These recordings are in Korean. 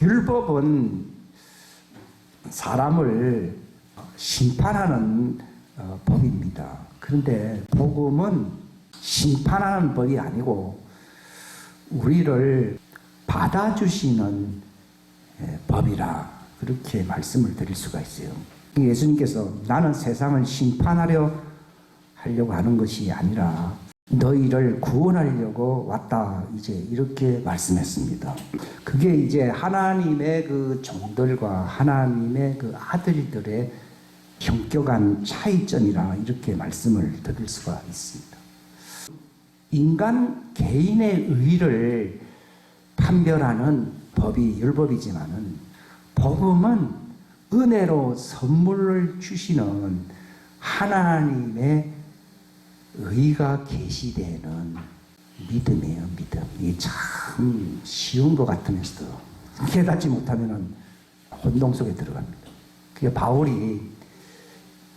율법은 사람을 심판하는 법입니다. 그런데 복음은 심판하는 법이 아니고 우리를 받아주시는 법이라 그렇게 말씀을 드릴 수가 있어요. 예수님께서 나는 세상을 심판하려 하려고 하는 것이 아니라 너희를 구원하려고 왔다, 이제 이렇게 말씀했습니다. 그게 이제 하나님의 그 종들과 하나님의 그 아들들의 현격한 차이점이라 이렇게 말씀을 드릴 수가 있습니다. 인간 개인의 의를 판별하는 법이 율법이지만은 복음은 은혜로 선물을 주시는 하나님의 의가 계시되는 믿음이에요, 믿음. 이게 참 쉬운 것 같으면서도 깨닫지 못하면 혼동 속에 들어갑니다. 그게 바울이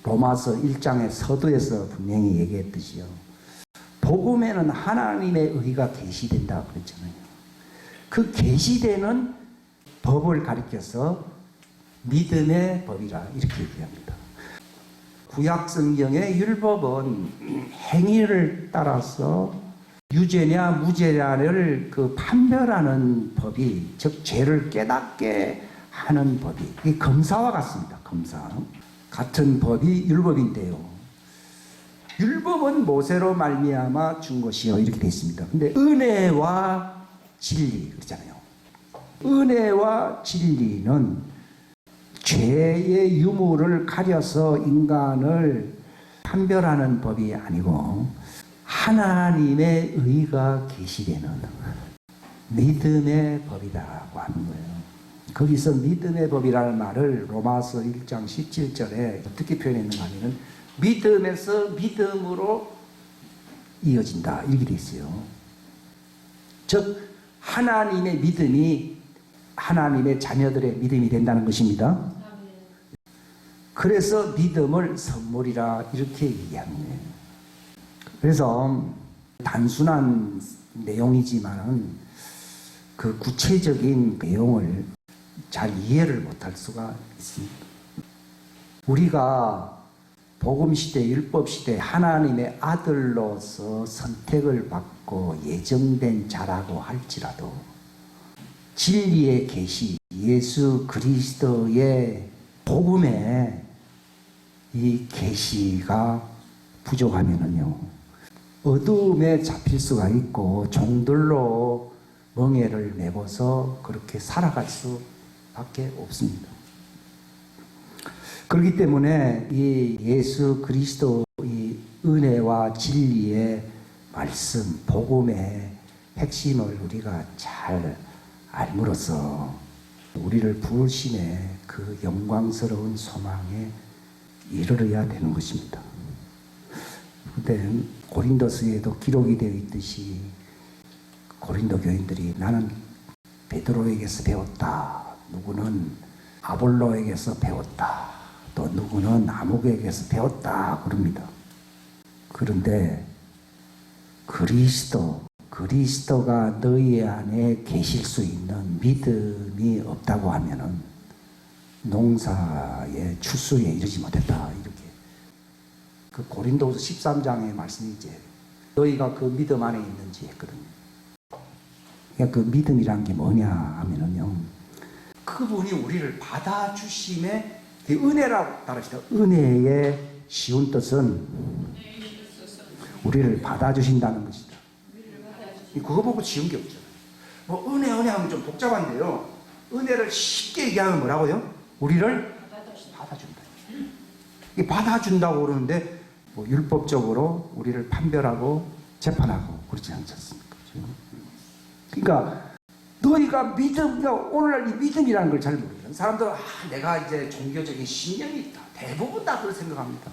로마서 1장의 서두에서 분명히 얘기했듯이요. 복음에는 하나님의 의가 계시된다 그랬잖아요. 그 계시되는 법을 가리켜서 믿음의 법이라 이렇게 얘기합니다. 구약 성경의 율법은 행위를 따라서 유죄냐 무죄냐를 그 판별하는 법이, 즉 죄를 깨닫게 하는 법이, 이 검사와 같습니다. 검사. 같은 법이 율법인데요. 율법은 모세로 말미암아 준 것이요 이렇게 되어 있습니다. 근데 은혜와 진리 그러잖아요. 은혜와 진리는 죄의 유무를 가려서 인간을 판별하는 법이 아니고 하나님의 의가 계시되는 믿음의 법이라고 하는 거예요. 거기서 믿음의 법이라는 말을 로마서 1장 17절에 어떻게 표현했는가 하면 믿음에서 믿음으로 이어진다 이렇게 되어 있어요. 즉 하나님의 믿음이 하나님의 자녀들의 믿음이 된다는 것입니다. 그래서 믿음을 선물이라 이렇게 얘기합니다. 그래서 단순한 내용이지만은 그 구체적인 내용을 잘 이해를 못할 수가 있습니다. 우리가 복음시대, 율법시대 하나님의 아들로서 선택을 받고 예정된 자라고 할지라도 진리의 계시, 예수 그리스도의 복음에 이 계시가 부족하면은요, 어두움에 잡힐 수가 있고 종들로 멍에를 메고서 그렇게 살아갈 수밖에 없습니다. 그렇기 때문에 이 예수 그리스도 이 은혜와 진리의 말씀, 복음의 핵심을 우리가 잘 알므로써 우리를 부르심의 그 영광스러운 소망에 이르러야 되는 것입니다. 그런데 고린도서에도 기록이 되어 있듯이 고린도 교인들이 나는 베드로에게서 배웠다, 누구는 아볼로에게서 배웠다, 또 누구는 아무개에게서 배웠다 그럽니다. 그런데 그리스도가 너희 안에 계실 수 있는 믿음이 없다고 하면은 농사의 추수에 이르지 못했다 이렇게. 그 고린도서 13장의 말씀이 이제 너희가 그 믿음 안에 있는지 했거든요. 그러니까 그 믿음이란 게 뭐냐 하면은요, 그분이 우리를 받아주심의 은혜라고 따르시다. 은혜의 쉬운 뜻은 우리를 받아주신다는 것이다. 그거 보고 쉬운 게 없잖아요. 뭐 은혜 하면 좀 복잡한데요. 은혜를 쉽게 얘기하면 뭐라고요? 우리를 받아준다. 이 받아준다고 그러는데 뭐 율법적으로 우리를 판별하고 재판하고 그렇지 않지 않습니까? 그러니까 너희가 그러니까 오늘날 이 믿음이라는 걸 잘 모르는 사람들은 내가 이제 종교적인 신념이 있다. 대부분 다 그렇게 생각합니다.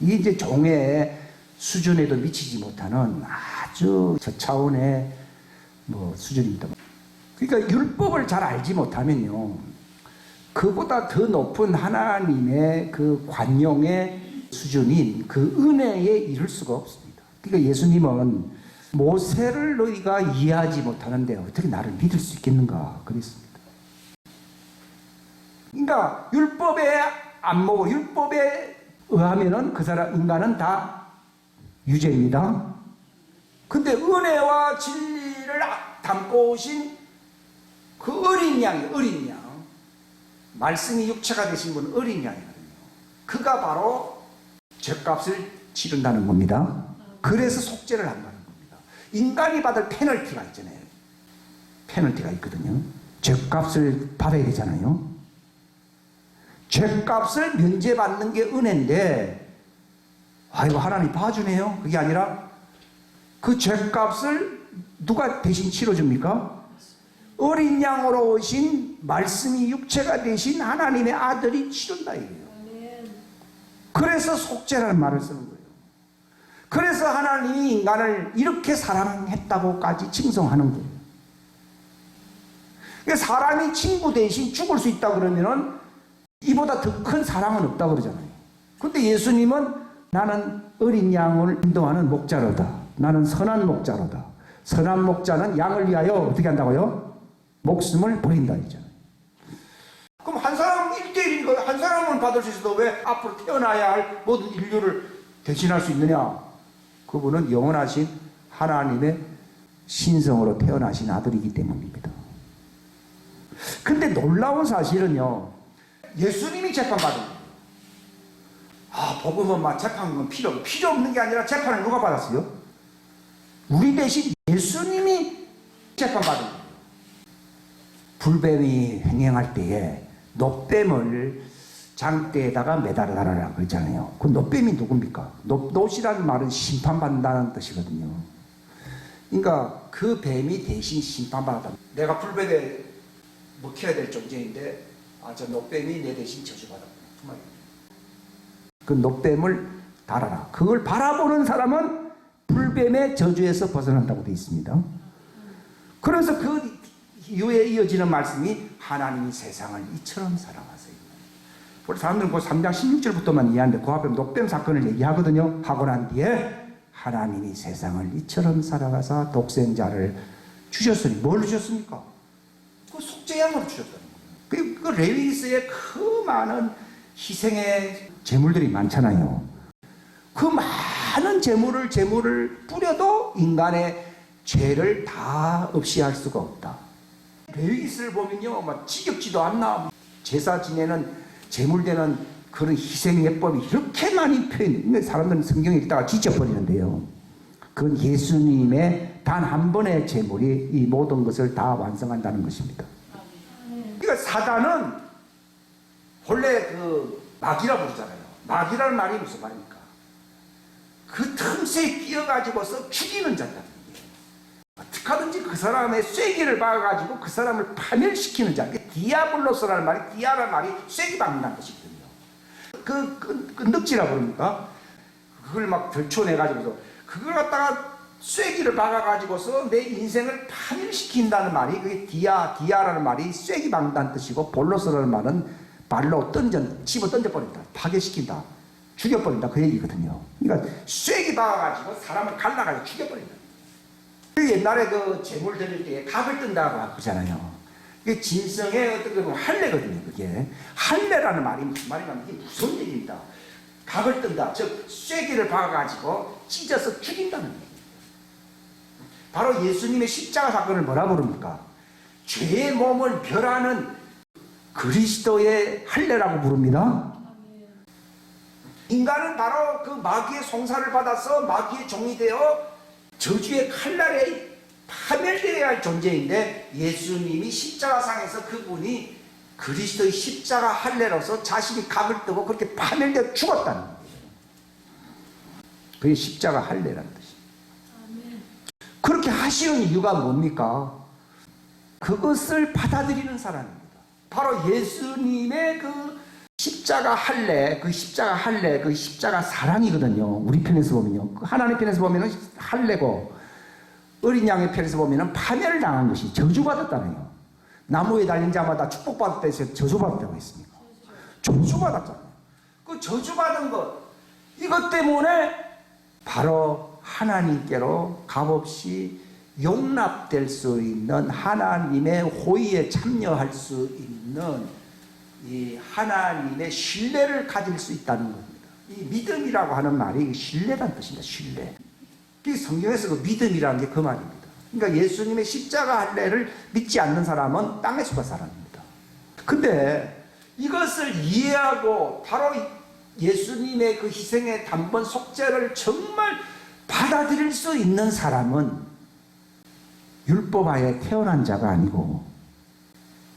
이게 이제 종의 수준에도 미치지 못하는 아주 저차원의 수준입니다. 그러니까 율법을 잘 알지 못하면요, 그보다 더 높은 하나님의 그 관용의 수준인 그 은혜에 이를 수가 없습니다. 그러니까 예수님은 모세를 너희가 이해하지 못하는데 어떻게 나를 믿을 수 있겠는가 그랬습니다. 그러니까 율법의 안목으로 율법에 의하면은 그 사람 인간은 다 유죄입니다. 근데 은혜와 진리를 담고 오신 그 어린 양이 어린 양, 말씀이 육체가 되신 분은 어린 양이거든요. 그가 바로 죄값을 치른다는 겁니다. 그래서 속죄를 한다는 겁니다. 인간이 받을 페널티가 있잖아요. 페널티가 있거든요. 죄값을 받아야 되잖아요. 죄값을 면제받는 게 은혜인데, 아이고 하나님 봐주네요. 그게 아니라 그 죄값을 누가 대신 치러줍니까? 어린 양으로 오신 말씀이 육체가 되신 하나님의 아들이 치른다 이거예요. 그래서 속죄라는 말을 쓰는 거예요. 그래서 하나님이 인간을 이렇게 사랑했다고까지 칭송하는 거예요. 그러니까 사람이 친구 대신 죽을 수 있다 그러면은 이보다 더 큰 사랑은 없다 그러잖아요. 근데 예수님은 나는 어린 양을 인도하는 목자로다. 나는 선한 목자로다. 선한 목자는 양을 위하여 어떻게 한다고요? 목숨을 버린다 했잖아요. 그럼 한 사람 1대1인 거예요. 한 사람은 받을 수 있어도 왜 앞으로 태어나야 할 모든 인류를 대신할 수 있느냐? 그분은 영원하신 하나님의 신성으로 태어나신 아들이기 때문입니다. 근데 놀라운 사실은요, 예수님이 재판받은 거예요. 복음은 막 재판은 필요 없는 게 아니라 재판을 누가 받았어요? 우리 대신 예수님이 재판받은 거예요. 불뱀이 횡행할 때에 놋뱀을 장대에다가 매달아라 그러잖아요. 그 놋뱀이 누굽니까? 놋이라는 말은 심판받는다는 뜻이거든요. 그러니까 그 뱀이 대신 심판받았다. 내가 불뱀에 먹혀야 될 존재인데 저 놋뱀이 내 대신 저주받았다. 그 말이에요. 그 놋뱀을 달아라. 그걸 바라보는 사람은 불뱀의 저주에서 벗어난다고 되어 있습니다. 그래서 그 이후에 이어지는 말씀이 하나님이 세상을 이처럼 사랑하세요. 우리 사람들은 그 3장 16절부터만 이해하는데 그 앞에 놋뱀 사건을 얘기하거든요. 하고 난 뒤에 하나님이 세상을 이처럼 사랑하사 독생자를 주셨으니 뭘 주셨습니까? 그 속죄양으로 주셨다는 거예요. 그 레위기서에 그 많은 희생의 제물들이 많잖아요. 그 많은 제물을 뿌려도 인간의 죄를 다 없이 할 수가 없다. 레위기서를 보면요, 막 지겹지도 않나. 제사 지내는 제물되는 그런 희생 예법이 이렇게 많이 표현돼. 사람들은 성경 읽다가 지쳐버리는데요. 그건 예수님의 단 한 번의 제물이 이 모든 것을 다 완성한다는 것입니다. 그러니까 사단은 본래 그 마귀라 부르잖아요. 마귀라는 말이 무슨 말입니까? 그 틈새에 끼어가지고서 죽이는 자다. 어떻게 하든지 그 사람의 쐐기를 박아가지고 그 사람을 파멸시키는 자. 디아블로스라는 말이, 디아라는 말이 쐐기 박는다는 것이거든요. 그 늑지라 그럽니까? 그걸 막 들춰내가지고서 그걸 갖다가 쐐기를 박아가지고서 내 인생을 파멸시킨다는 말이, 그게 디아라는 말이 쐐기 박는다는 뜻이고, 볼로스라는 말은 발로 집어 던져버린다, 파괴시킨다, 죽여버린다, 그 얘기거든요. 그러니까 쐐기 박아가지고 사람을 갈라가지고 죽여버린다. 그 옛날에 그 제물 드릴 때 각을 뜬다고 하잖아요. 그게 진성의 어떤 할례거든요. 그게 할례라는 말이 무슨 말이냐면 이게 무슨 얘기입니다. 각을 뜬다, 즉 쐐기를 박아가지고 찢어서 죽인다는 얘기예요. 바로 예수님의 십자가 사건을 뭐라 부릅니까? 죄의 몸을 멸하는 그리스도의 할례라고 부릅니다. 인간은 바로 그 마귀의 송사를 받아서 마귀의 종이 되어 저주의 칼날에 파멸되어야 할 존재인데, 예수님이 십자가상에서 그분이 그리스도의 십자가 할례로서 자신이 각을 뜨고 그렇게 파멸되어 죽었다는 거예요. 그게 십자가 할례라는 뜻이에요. 그렇게 하시는 이유가 뭡니까? 그것을 받아들이는 사람입니다. 바로 예수님의 그 십자가 할례, 그 십자가 사랑이거든요. 우리 편에서 보면요. 하나님 편에서 보면은 할례고, 어린 양의 편에서 보면은 파멸을 당한 것이 저주받았다네요. 나무에 달린 자마다 축복받았다 해서 저주받았다고 했습니까? 저주받았잖아요. 그 저주받은 것, 이것 때문에 바로 하나님께로 값없이 용납될 수 있는, 하나님의 호의에 참여할 수 있는 이 하나님의 신뢰를 가질 수 있다는 겁니다. 이 믿음이라고 하는 말이 신뢰라는 뜻입니다. 신뢰. 이 성경에서 그 믿음이라는 게 그 말입니다. 그러니까 예수님의 십자가 할례를 믿지 않는 사람은 땅에 속한 사람입니다. 근데 이것을 이해하고 바로 예수님의 그 희생의 단번 속죄를 정말 받아들일 수 있는 사람은 율법 하에 태어난 자가 아니고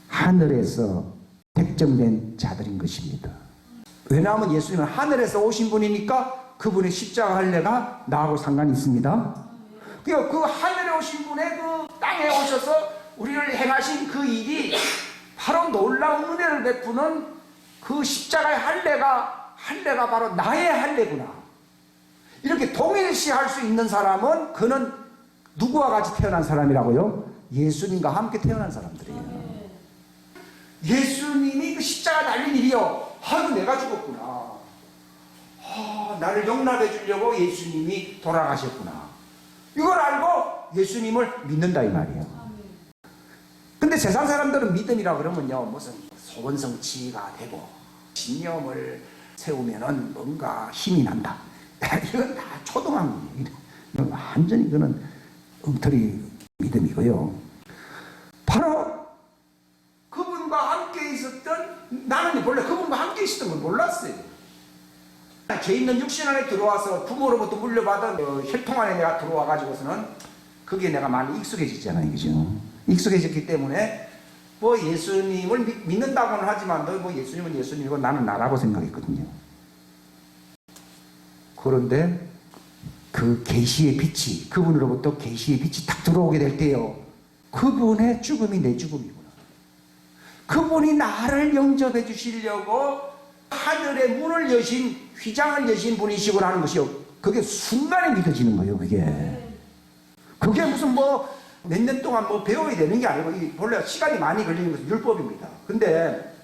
하늘에서 택정된 자들인 것입니다. 왜냐하면 예수님은 하늘에서 오신 분이니까 그분의 십자가 할례가 나하고 상관이 있습니다. 그러니까 그 하늘에 오신 분의 그 땅에 오셔서 우리를 행하신 그 일이 바로 놀라운 은혜를 베푸는 그 십자가의 할례가 바로 나의 할례구나. 이렇게 동일시할 수 있는 사람은 그는 누구와 같이 태어난 사람이라고요? 예수님과 함께 태어난 사람들이에요. 예수님이 그 십자가 달린 일이요. 아이고 내가 죽었구나. 나를 용납해 주려고 예수님이 돌아가셨구나. 이걸 알고 예수님을 믿는다 이 말이에요. 근데 세상 사람들은 믿음이라 그러면요 무슨 소원성취가 되고 신념을 세우면은 뭔가 힘이 난다. 이건 다 초등학문이에요. 완전히 그는 엉터리 믿음이고요. 바로 그분과 함께 있었던, 나는 원래 그분과 함께 있었던 걸 몰랐어요. 죄 있는 육신 안에 들어와서 부모로부터 물려받은 혈통 안에 내가 들어와 가지고서는 그게 내가 많이 익숙해졌잖아요. 그죠? 익숙해졌기 때문에 뭐 예수님을 믿는다고는 하지만 너 뭐 예수님은 예수님이고 나는 나라고 생각했거든요. 그런데 그 계시의 빛이, 그분으로부터 계시의 빛이 딱 들어오게 될 때요, 그분의 죽음이 내 죽음이구나. 그분이 나를 영접해 주시려고 하늘의 문을 여신, 휘장을 여신 분이시구나 하는 것이요, 그게 순간에 믿어지는 거예요. 그게 무슨 뭐 몇 년 동안 뭐 배워야 되는 게 아니고 본래 시간이 많이 걸리는 것은 율법입니다. 근데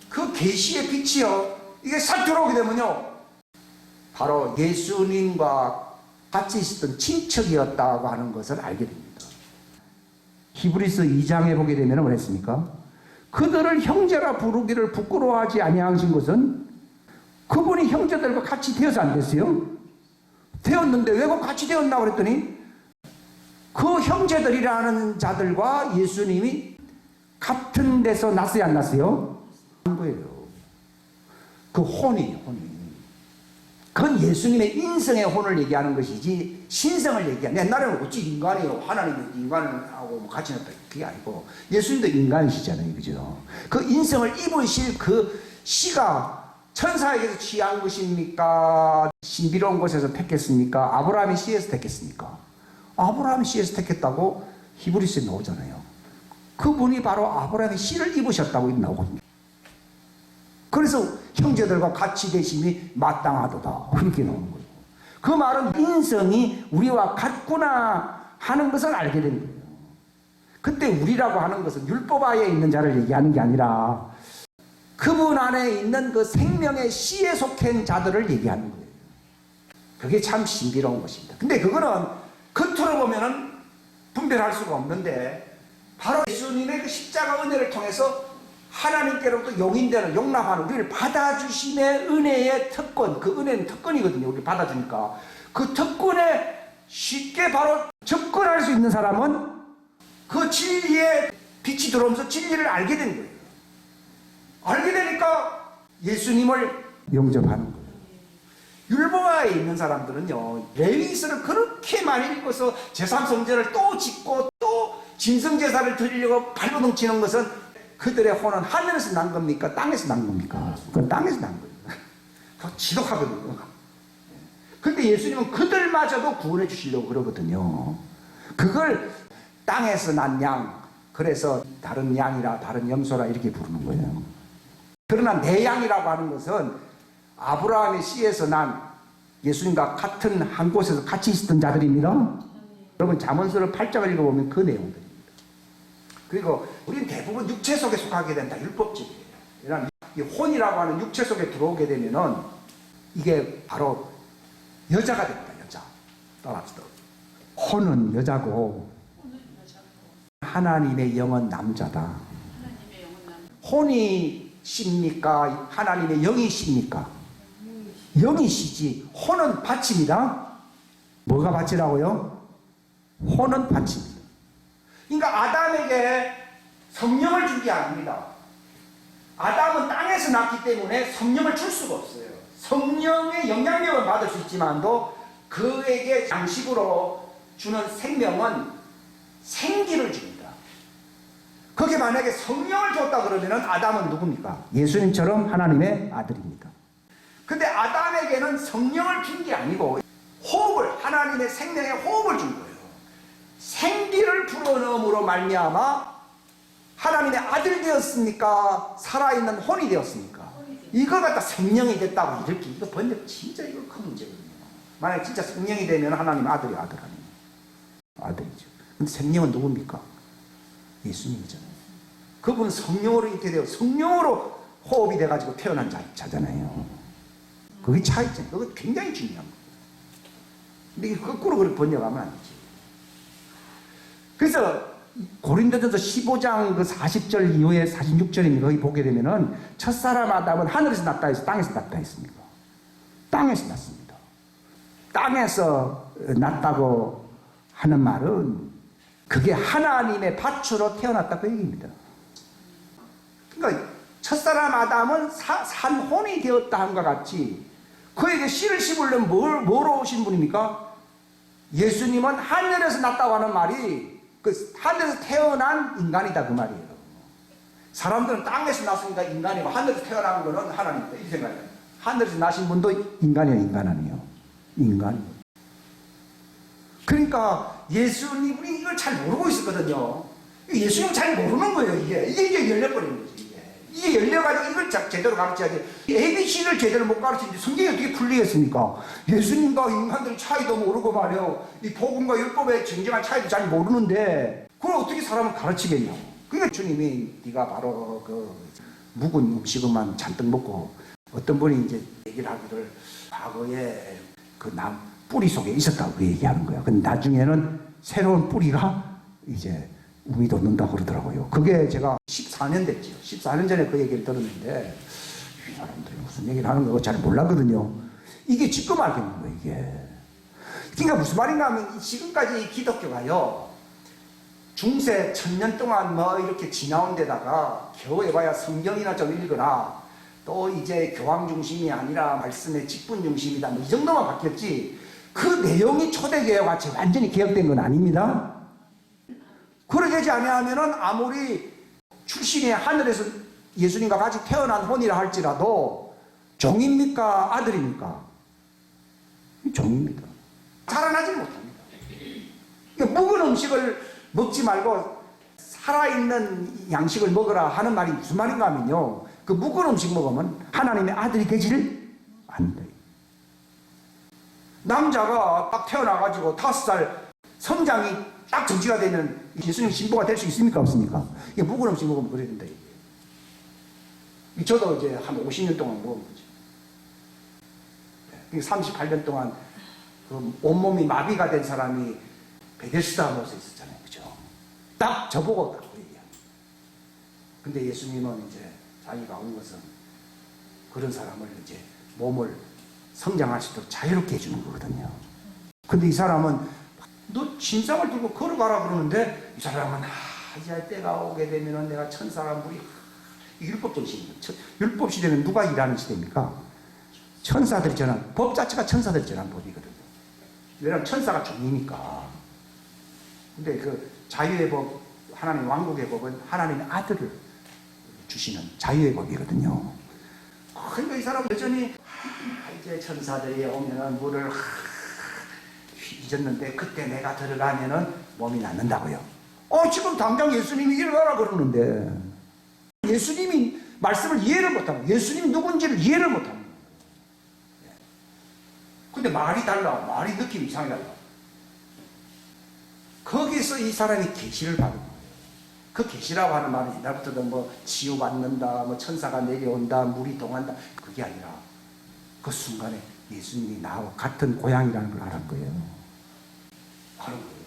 그 계시의 빛이요, 이게 싹 들어오게 되면요 바로 예수님과 같이 있었던 친척이었다고 하는 것을 알게 됩니다. 히브리서 2장에 보게 되면 뭐랬습니까? 그들을 형제라 부르기를 부끄러워하지 아니하신 것은 그분이 형제들과 같이 되어서 안 됐어요? 되었는데 왜 같이 되었나 그랬더니 그 형제들이라는 자들과 예수님이 같은 데서 났어요 안 났어요? 한 거예요. 그 혼이. 그건 예수님의 인성의 혼을 얘기하는 것이지 신성을 얘기하는, 옛날에는 어찌 인간이요, 하나님이 인간하고 같이 났다, 그게 아니고 예수님도 인간이시잖아요. 그죠? 그 인성을 입으실 그 씨가 천사에게서 취한 것입니까? 신비로운 곳에서 택했습니까? 아브라함의 씨에서 택했습니까? 아브라함의 씨에서 택했다고 히브리서에 나오잖아요. 그분이 바로 아브라함의 씨를 입으셨다고 나오거든요. 그래서 형제들과 같이 되심이 마땅하도다, 그렇게 나오는 거예요. 그 말은 인성이 우리와 같구나 하는 것을 알게 된 거예요. 그때 우리라고 하는 것은 율법 하에 있는 자를 얘기하는 게 아니라 그분 안에 있는 그 생명의 씨에 속한 자들을 얘기하는 거예요. 그게 참 신비로운 것입니다. 근데 그거는 겉으로 보면은 분별할 수가 없는데 바로 예수님의 그 십자가 은혜를 통해서 하나님께로부터 용인되는, 용납하는, 우리를 받아주심의 은혜의 특권, 그 은혜는 특권이거든요. 우리를 받아주니까 그 특권에 쉽게 바로 접근할 수 있는 사람은 그 진리의 빛이 들어오면서 진리를 알게 된 거예요. 알게 되니까 예수님을 영접하는 거예요. 율법화에 있는 사람들은요, 레위기서를 그렇게 많이 읽어서 제3성전을 또 짓고 또 진성제사를 드리려고 발버둥 치는 것은 그들의 혼은 하늘에서 난 겁니까? 땅에서 난 겁니까? 그건 땅에서 난 거예요. 더 지독하거든요. 근데 예수님은 그들마저도 구원해 주시려고 그러거든요. 그걸 땅에서 난 양, 그래서 다른 양이라, 다른 염소라 이렇게 부르는 거예요. 그러나 내 양이라고 하는 것은 아브라함의 씨에서 난 예수님과 같은 한 곳에서 같이 있었던 자들입니다. 여러분 잠언서를 8장을 읽어보면 그 내용들입니다. 그리고 우리는 대부분 육체 속에 속하게 된다, 율법적이에요. 왜냐하면 이 혼이라고 하는 육체 속에 들어오게 되면은 이게 바로 여자가 됩니다. 여자. 따라합시다. 혼은 여자고 하나님의 영은 남자다. 혼이 씨입니까? 하나님의 영이십니까? 영이시지. 혼은 밭입니다. 뭐가 밭이라고요? 혼은 밭입니다. 그러니까 아담에게 성령을 준 게 아닙니다. 아담은 땅에서 났기 때문에 성령을 줄 수가 없어요. 성령의 영향력을 받을 수 있지만도 그에게 양식으로 주는 생명은 생기를 줍니다. 그게 만약에 성령을 줬다 그러면 아담은 누굽니까? 예수님처럼 하나님의 아들입니다. 근데 아담에게는 성령을 준 게 아니고 호흡을, 하나님의 생명의 호흡을 준 거예요. 생기를 불어넣음으로 말미암아 하나님의 아들이 되었습니까? 살아있는 혼이 되었습니까? 이거 갖다 생명이 됐다고 이렇게, 이거 번역 진짜 이거 큰 문제거든요. 만약에 진짜 성령이 되면 하나님 아들이 아들 아니에요. 아들이죠. 근데 생명은 누굽니까? 예수님이잖아요. 그분은 성령으로 잉태되어 성령으로 호흡이 돼가지고 태어난 자잖아요. 그게 차이죠. 그거 굉장히 중요한 거예요. 근데 이게 거꾸로 그렇게 번역하면 안 되지. 그래서 고린도전서 15장 그 40절 이후에 46절입니다. 거기 보게 되면은 첫사람 아담은 하늘에서 났다 해서 땅에서 났다 했습니까? 땅에서 났습니다. 땅에서 났다고 하는 말은 그게 하나님의 밭으로 태어났다 그 얘기입니다. 그러니까 첫사람 아담은 산혼이 되었다 함과 같이 그에게 씨를 심으려면 뭐로 오신 분입니까? 예수님은 하늘에서 났다고 하는 말이 그 하늘에서 태어난 인간이다 그 말이에요. 사람들은 땅에서 났으니까 인간이고 하늘에서 태어난 거는 하나님이다 이 생각이에요. 하늘에서 나신 분도 인간이에요, 인간 아니에요. 인간이에요. 그러니까 예수님이 이걸 잘 모르고 있었거든요. 예수님 잘 모르는 거예요. 이게 열려버리는 거지. 이게 열려가지고 이걸 제대로 가르쳐야지. ABC를 제대로 못 가르치는데 성경이 어떻게 풀리겠습니까? 예수님과 인간들 차이도 모르고 말이요. 이 복음과 율법의 정정한 차이도 잘 모르는데 그걸 어떻게 사람을 가르치겠냐고. 그러니까 주님이 네가 바로 그 묵은 음식만 잔뜩 먹고 어떤 분이 이제 얘기를 하기를 과거에 그 남 뿌리 속에 있었다고 그 얘기하는 거예요. 근데 나중에는 새로운 뿌리가 이제 우미 돋는다고 그러더라고요. 그게 제가 14년 됐죠. 14년 전에 그 얘기를 들었는데 이 사람들이 무슨 얘기를 하는 거 잘 몰랐거든요. 이게 지금 알겠는 거예요, 이게. 그러니까 무슨 말인가 하면 지금까지 기독교가요. 중세 1000년 동안 뭐 이렇게 지나온 데다가 겨우 해봐야 성경이나 좀 읽거나 또 이제 교황 중심이 아니라 말씀의 직분 중심이다 뭐 이 정도만 바뀌었지 그 내용이 초대교회와 같이 완전히 개혁된 건 아닙니다. 그렇게 되지 아니하면은 아무리 출신이 하늘에서 예수님과 같이 태어난 혼이라 할지라도 종입니까? 아들입니까? 종입니다. 자라나지 못합니다. 그러니까 묵은 음식을 먹지 말고 살아있는 양식을 먹으라 하는 말이 무슨 말인가 하면요. 그 묵은 음식 먹으면 하나님의 아들이 되지를 않는다. 남자가 딱 태어나가지고 5살 성장이 딱 정지가 되면 예수님 신부가 될 수 있습니까? 없습니까? 이게 묵은 음식 먹으면 그래야 된다. 이게. 저도 이제 한 50년 동안 먹은 거죠. 38년 동안 그 온몸이 마비가 된 사람이 베데스다 모여서 있었잖아요. 그죠? 딱 저보고 딱 그 얘기야. 근데 예수님은 이제 자기가 온 것은 그런 사람을 이제 몸을 성장할 수 있도록 자유롭게 해주는 거거든요. 근데 이 사람은 너 진상을 들고 걸어가라 그러는데 이 사람은 이제 때가 오게 되면은 내가 천사가 물이 율법 정신입니다. 율법 시대는 누가 일하는 시대입니까? 천사들이 전한 법 자체가 천사들이 전한 법이거든요. 왜냐하면 천사가 종이니까. 근데 그 자유의 법, 하나님 왕국의 법은 하나님의 아들을 주시는 자유의 법이거든요. 그러니까 이 사람은 여전히 이제 천사들이 오면은 물을 잊었는데 그때 내가 들어가면은 몸이 낫는다고요. 지금 당장 예수님이 일어나라 그러는데 예수님이 말씀을 이해를 못하는 거예요. 예수님이 누군지를 이해를 못하는 거예요. 근데 말이 달라. 말이 느낌이 이상하게 달라. 거기서 이 사람이 계시를 받은 거예요. 그 계시라고 하는 말은 옛날부터도 뭐 치유받는다, 뭐 천사가 내려온다, 물이 동한다 그게 아니라 그 순간에 예수님이 나와 같은 고향이라는 걸 알은 거예요. 알은 거예요.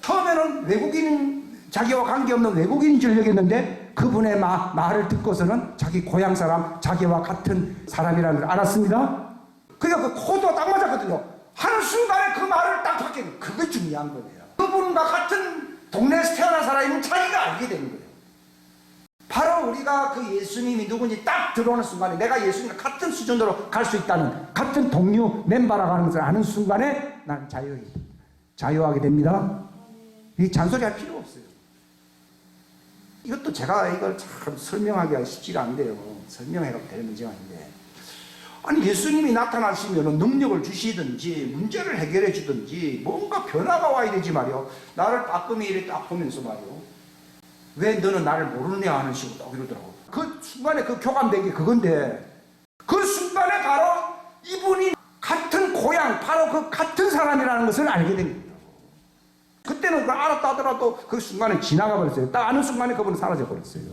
처음에는 외국인 자기와 관계없는 외국인인 줄 여겼는데 그분의 말을 듣고서는 자기 고향 사람, 자기와 같은 사람이라는 걸 알았습니다. 그러니까 그 코드가 딱 맞았거든요. 한순간에 그 말을 딱 바뀌는, 그게 중요한 거예요. 그분과 같은 동네에서 태어난 사람이면 자기가 알게 되는 거예요. 바로 우리가 그 예수님이 누군지 딱 들어오는 순간에 내가 예수님과 같은 수준으로 갈 수 있다는, 같은 동료 멤버라고 하는 것을 아는 순간에 나는 자유하게 됩니다. 이 잔소리할 필요가 없어요. 이것도 제가 이걸 참 설명하기가 쉽지가 않은데요. 설명해도 될 문제가 아닌데, 아니 예수님이 나타나시면 능력을 주시든지 문제를 해결해 주든지 뭔가 변화가 와야 되지 말이요. 나를 빠끔히 이렇게 딱 보면서 말이요, 왜 너는 나를 모르느냐 하는 식으로 딱 이러더라고. 그 순간에 그 교감된 게 그건데, 그 순간에 바로 이분이 같은 고향, 바로 그 같은 사람이라는 것을 알게 된 겁니다. 그때는 그걸 알았다 하더라도 그 순간에 지나가 버렸어요. 딱 아는 순간에 그분은 사라져 버렸어요.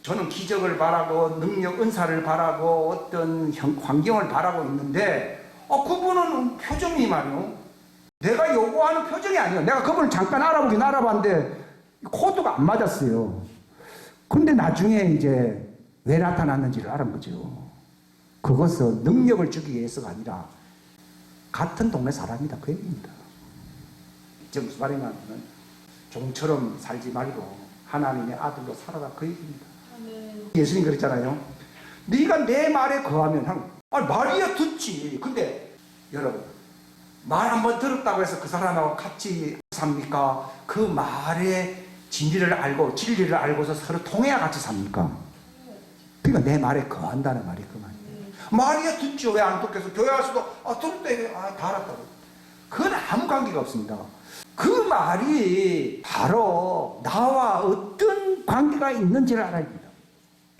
저는 기적을 바라고 능력, 은사를 바라고 어떤 환경을 바라고 있는데, 그분은 표정이 말이요, 내가 요구하는 표정이 아니에요. 내가 그분을 잠깐 알아보긴 알아봤는데 코드가 안 맞았어요. 근데 나중에 이제 왜 나타났는지를 알은 거죠. 그것은 능력을 주기 위해서가 아니라 같은 동네 사람이다, 그 얘기입니다. 지금 무슨 말이냐면 종처럼 살지 말고 하나님의 아들로 살아라, 그 얘기입니다. 예수님 그랬잖아요. 네가 내 말에 거하면, 말이야 듣지. 근데 여러분, 말 한번 들었다고 해서 그 사람하고 같이 삽니까? 그 말의 진리를 알고 진리를 알고서 서로 통해야 같이 삽니까? 그러니까 내 말에 거한다는 말이 그 말이에요. 말이야 듣죠. 왜 안 듣겠어? 교회 와서도 들을 때 다 알았다고. 그건 아무 관계가 없습니다. 그 말이 바로 나와 어떤 관계가 있는지를 알아야 됩니다.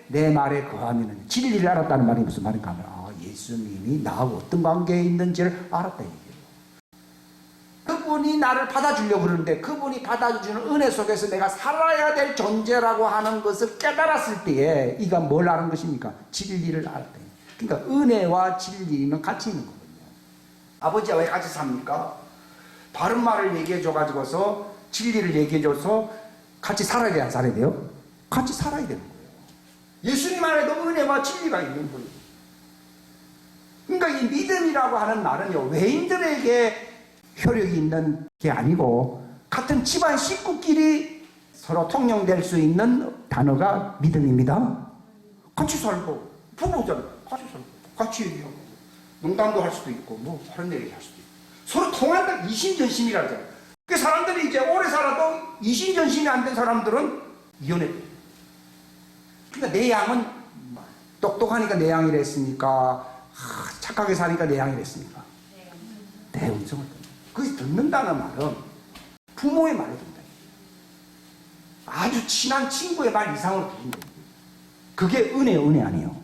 내 말에 거하면 진리를 알았다는 말이 무슨 말인가 하면, 예수님이 나하고 어떤 관계에 있는지를 알았다 얘기예요. 그분이 나를 받아주려고 그러는데 그분이 받아주는 은혜 속에서 내가 살아야 될 존재라고 하는 것을 깨달았을 때에 이가 뭘 아는 것입니까? 진리를 알았다. 그러니까 은혜와 진리는 같이 있는 거거든요. 아버지와 왜 같이 삽니까? 바른 말을 얘기해 줘가지고서 진리를 얘기해 줘서 같이 살아야 돼요, 안 살아야 돼요? 같이 살아야 되는 거예요. 예수님 안에도 은혜와 진리가 있는 거예요. 그러니까 이 믿음이라고 하는 말은요, 외인들에게 효력이 있는 게 아니고 같은 집안 식구끼리 서로 통용될 수 있는 단어가 믿음입니다. 같이 살고, 부부잖아요. 같이 살고, 같이 얘기하고, 농담도 할 수도 있고, 뭐 다른 얘기 할 수도 있고, 서로 통한다. 이심전심이라 하잖아요. 그 사람들이 이제 오래 살아도 이심전심이 안 된 사람들은 이혼해. 그러니까 내 양은 똑똑하니까 내 양이라 했습니까? 착하게 사니까 내 양이라 했습니까? 내 음성을 듣는다. 그 듣는다는 말은 부모의 말을 듣는다. 아주 친한 친구의 말 이상으로 듣는다. 그게 은혜요, 은혜 아니에요.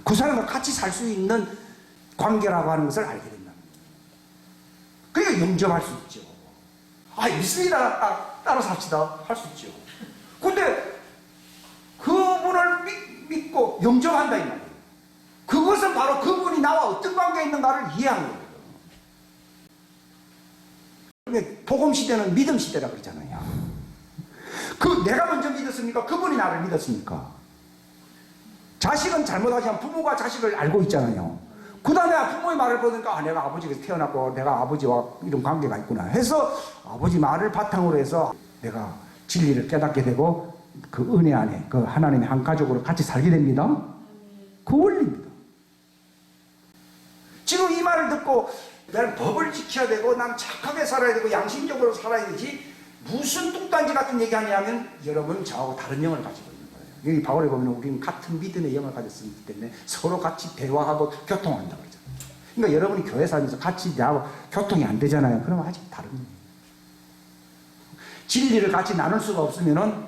그 사람과 같이 살 수 있는 관계라고 하는 것을 알게 된다. 그러니까 영접할 수 있죠. 믿습니다. 따로 삽시다. 할 수 있죠. 근데 그분을 믿고 영접한다 이 말이에요. 그것은 바로 그분이 나와 어떤 관계에 있는가를 이해하는 거예요. 복음 시대는 믿음 시대라 그러잖아요. 내가 먼저 믿었습니까? 그분이 나를 믿었습니까? 자식은 잘못하지만 부모가 자식을 알고 있잖아요. 그 다음에 부모의 말을 보니까 내가 아버지가 태어났고 내가 아버지와 이런 관계가 있구나 해서 아버지 말을 바탕으로 해서 내가 진리를 깨닫게 되고 그 은혜 안에 그 하나님의 한 가족으로 같이 살게 됩니다. 그 원리입니다. 지금 이 말을 듣고 나는 법을 지켜야 되고 난 착하게 살아야 되고 양심적으로 살아야 되지 무슨 뚱딴지 같은 얘기하냐면 여러분 저하고 다른 영을 가지고 있는 거예요. 여기 바울에 보면 우리는 같은 믿음의 영을 가졌기 때문에 서로 같이 대화하고 교통한다고 그러잖아요. 그러니까 여러분이 교회 다니면서 같이 나하고 교통이 안 되잖아요. 그러면 아직 다른 거예요. 진리를 같이 나눌 수가 없으면은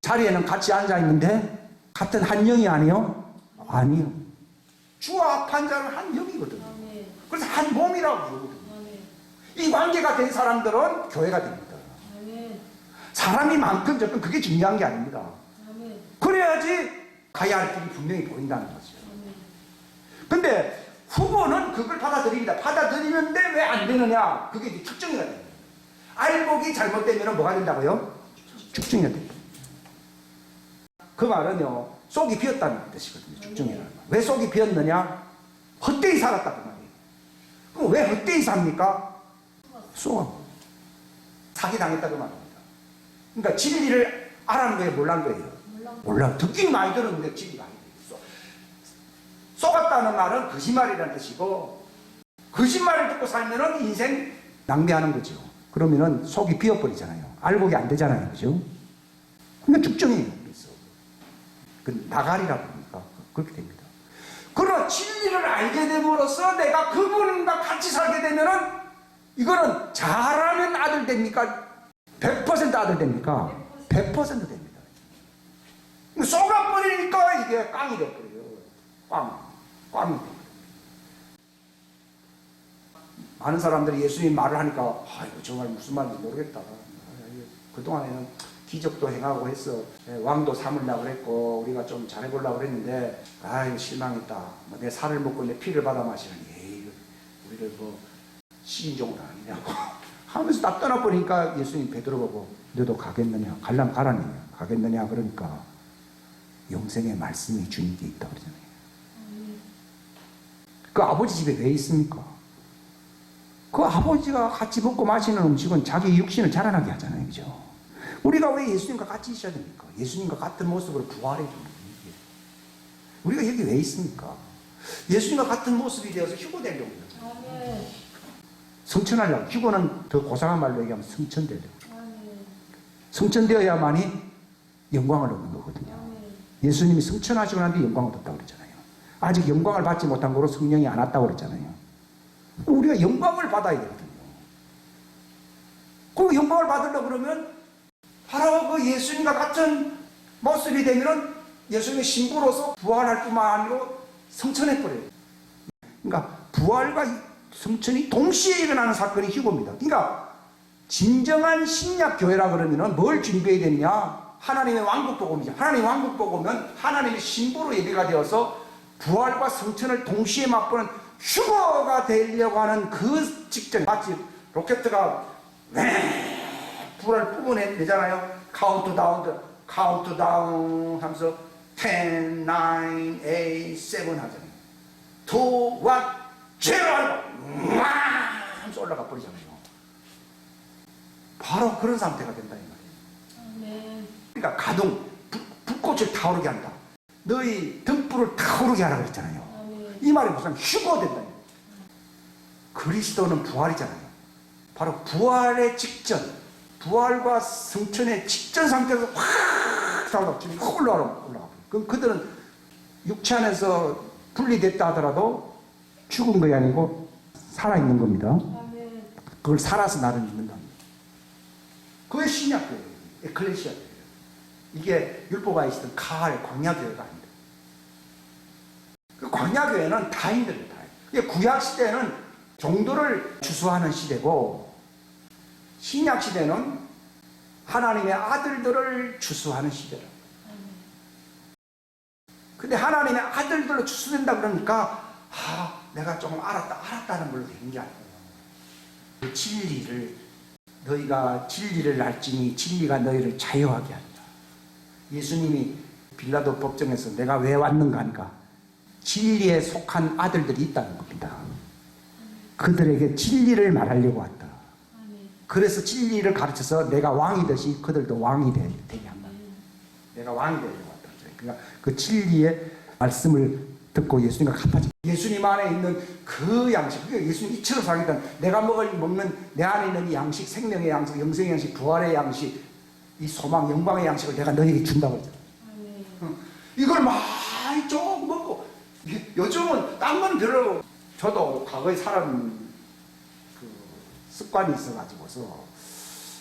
자리에는 같이 앉아 있는데 같은 한 영이 아니요? 아니요. 주와 합한 자는 한 영이거든요. 그래서 한 몸이라고 부르거든요. 이 관계가 된 사람들은 교회가 됩니다. 사람이 많건 적건 그게 중요한 게 아닙니다. 그래야지 가야 할 길이 분명히 보인다는 거죠. 근데 후보는 그걸 받아들입니다. 받아들이는데 왜 안 되느냐? 그게 이제 측정이 됩니다. 알곡이 잘못되면 뭐가 된다고요? 죽정해야 된다. 그 말은요, 속이 비었다는 뜻이거든요. 죽정이라는 말. 왜 속이 비었느냐? 헛되이 살았다 그 말이에요. 그럼 왜 헛되이 삽니까? 속아 사기당했다 그 말입니다. 그러니까 진리를 알아는 거예요, 몰라는 거예요? 몰라. 듣긴 많이 들었는데 진리가 아니에요. 속았다는 말은 거짓말이라는 뜻이고, 거짓말을 듣고 살면은 인생 낭비하는 거죠. 그러면은 속이 비어버리잖아요. 알곡이 안 되잖아요. 그죠? 그러니까 죽정이에요. 그래서. 그 나가리라 그러니까 그렇게 됩니다. 그러나 진리를 알게 됨으로써 내가 그분과 같이 살게 되면은 이거는 잘하면 아들 됩니까? 100% 아들 됩니까? 100% 됩니다. 쏘가버리니까 이게 깡이 돼버려요. 꽝이 돼버려요. 많은 사람들이 예수님 말을 하니까 이거 정말 무슨 말인지 모르겠다. 그동안에는 기적도 행하고 했어. 왕도 삼으려고 그랬고 우리가 좀 잘해보려고 그랬는데 실망했다. 내 살을 먹고 내 피를 받아 마시는 우리를 뭐 시인종으로 아니냐고 하면서 딱 떠나버리니까 예수님 베드로 보고 너도 가겠느냐? 갈라면 가라니 가겠느냐? 그러니까 영생의 말씀이 주님께 있다 그러잖아요. 그 아버지 집에 왜 있습니까? 그 아버지가 같이 먹고 마시는 음식은 자기 육신을 자라나게 하잖아요. 그죠? 우리가 왜 예수님과 같이 있어야 됩니까? 예수님과 같은 모습으로 부활해 줍니다. 우리가 여기 왜 있습니까? 예수님과 같은 모습이 되어서 휴고 되려고 해요. 성천하려고. 휴고는 더 고상한 말로 얘기하면 성천되려고. 성천되어야만이 영광을 얻는 거거든요. 예수님이 성천하시고 난 뒤에 영광을 얻었다고 그랬잖아요. 아직 영광을 받지 못한 거로 성령이 안 왔다고 그랬잖아요. 우리가 영광을 받아야 되거든요. 그 영광을 받으려고 그러면 바로 그 예수님과 같은 모습이 되면은 예수님의 신부로서 부활할 뿐만 아니라 성천해버려요. 그러니까 부활과 성천이 동시에 일어나는 사건이 휴거입니다. 그러니까 진정한 신약교회라 그러면은 뭘 준비해야 되느냐? 하나님의 왕국복음이죠. 하나님의 왕국복음은 하나님의 신부로 예비가 되어서 부활과 성천을 동시에 맛보는 휴거가 되려고 하는 그 직전. 마치 로켓가 불을 뿜어내잖아요. 카운트다운 하면서 10, 9, 8, 7 하잖아요. 2, 1, 0 하면서 올라가 버리잖아요. 바로 그런 상태가 된다 이 말이에요. 그러니까 가동, 불꽃을 타오르게 한다. 너희 등불을 타오르게 하라 그랬잖아요. 이 말이 무슨 휴거된다. 그리스도는 부활이잖아요. 바로 부활의 직전, 부활과 성천의 직전 상태에서 확 타오르고 확 올라가. 그럼 그들은 육체 안에서 분리됐다 하더라도 죽은 것이 아니고 살아있는 겁니다. 그걸 살아서 나를 믿는다. 그게 신약교회예요. 에클레시아교회예요. 이게 율법가 있었던 가을 광야교회가 아닙니다. 그 광야교회는 다인들이에요. 다인. 구약시대는 종도를 주수하는 시대고 신약시대는 하나님의 아들들을 주수하는 시대라. 근데 하나님의 아들들로 추수된다 그러니까 내가 조금 알았다는 걸로 되는 게 아니에요. 그 진리를 너희가 진리를 알지니 진리가 너희를 자유하게 한다. 예수님이 빌라도 법정에서 내가 왜 왔는가 하니까 진리에 속한 아들들이 있다는 겁니다. 그들에게 진리를 말하려고 왔다. 그래서 진리를 가르쳐서 내가 왕이듯이 그들도 왕이 되게 한다. 내가 왕이 되려고 왔다. 그러니까 그 진리의 말씀을 듣고 예수님과 같아져. 예수님 안에 있는 그 양식, 예수님 이처럼 살겠다는 내가 먹는 내 안에 있는 이 양식, 생명의 양식, 영생의 양식, 부활의 양식, 이 소망, 영광의 양식을 내가 너에게 준다고 했잖아요. 이걸 많이 조금 먹고 요즘은 딴 건 별로 저도 과거에 살은 그 습관이 있어가지고서